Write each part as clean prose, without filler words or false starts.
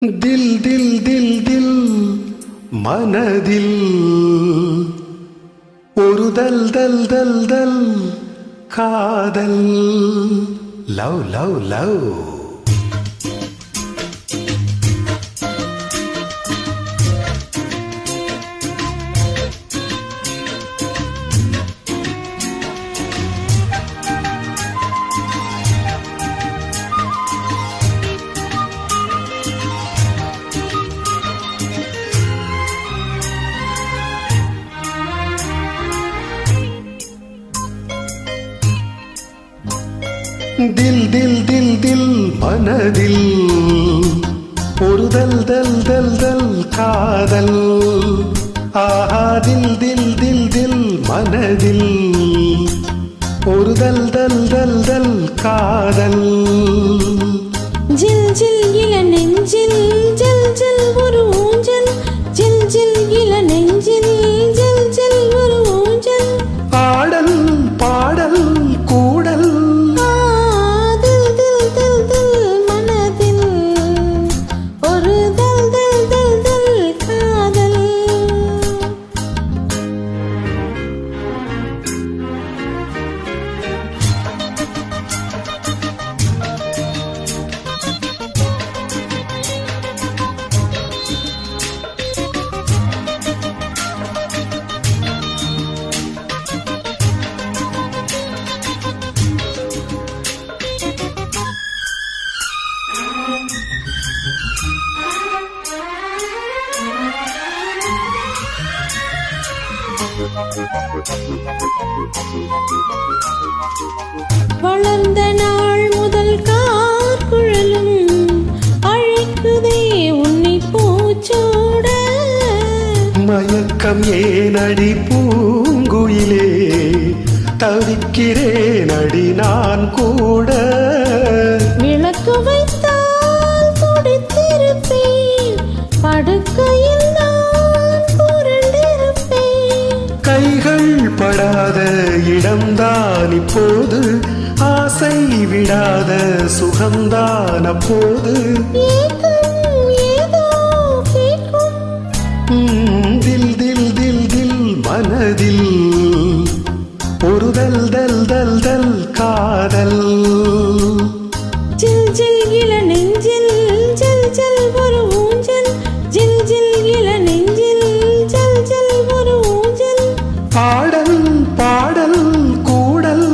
தில் தில் தில் தில் மனதில் ஒரு தல் தல் தல் தல் காதல் லவ் லவ் லவ் தில் தில் தில் தில் மனதில் ஒரு தல் தல் தல் தல் காதல் ஆஹா தில் தில் தில் தில் மனதில் ஒரு தல் தல் தல் தல் காதல் ஜில் ஜில் இள நெஞ்சில் ஜில் ஜில் ஒரு ஊஞ்சல் ஜில் ஜில் இள நெஞ்சில் ஜில் ஜில் ஒரு ஊஞ்சல் ஆடல் பாடல் கூடல் வளர்ந்த நாள் முதல் கார்குழலும் அழைக்குதே உன்னை பூச்சோட மயக்கம் ஏனடி பூங்குயிலே தவிக்கிறேன் அடி நான் கூட விளக்கு வைத்தால் துடித்திருப்பேன் படுக்கையில் நான் புரண்டிருப்பேன் கைகள் படாத இடம்தான் இப்போது ஆசை விடாத சுகம்தான் அப்போது ஏதோ கேட்கும் தில் தில் தில் தில் மனதில் ஒரு தல் தல் தல் தல் காதல் ஜில் ஜில் இள நெஞ்சில் ஜில் ஜில் ஒரு ஊஞ்சல் ஜில் ஜில் இள நெஞ்சில் ஜில் ஜில் ஒரு ஊஞ்சல் பாடல் பாடல் கூடல்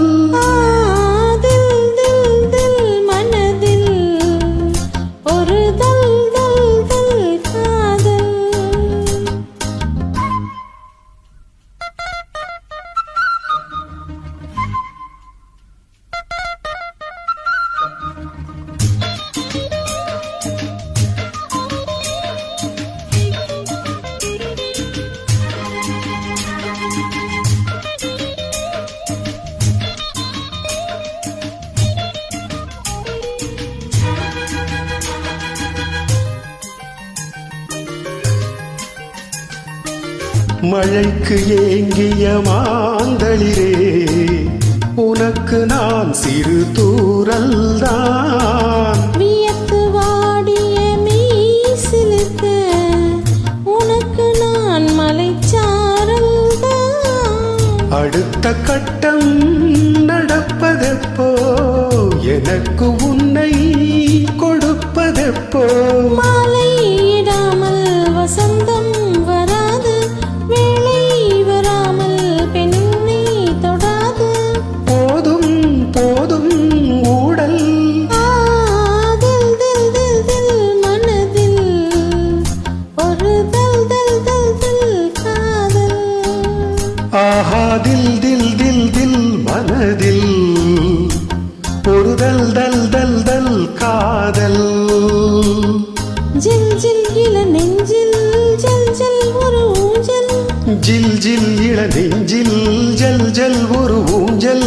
தில் தில் தில் மனதில் ஒரு தல் தல் தல் காதல் மழைக்கு ஏங்கிய மாந்தளிரே உனக்கு நான் சிறு தூரல்தான் வியத்து வாடிய மீசிலுக்க உனக்கு நான் மலைச்சாரல் தான் அடுத்த கட்டம் நடப்பதெப்போ எனக்கு உன்னை கொடுப்பதெப்போ மாலையிடாமல் வசந்தம் வராது வேளை வராமல் பெண்ணை தொடாது போதும் போதும் ஊடல் தில் தில் தில் தில் மனதில் ஒரு தல் தல் தல் தல் காதல் ஆஹா தில் தில் தில் தில் மனதில் ஒரு தல் தல் தல் தல் காதல் ஜில் ஜில் இள நெஞ்சில் ஜல் ஜல் ஒரு ஊஞ்சல் ஜில் ஜில் இள நெஞ்சில் ஜல் ஜல் ஒரு ஊஞ்சல்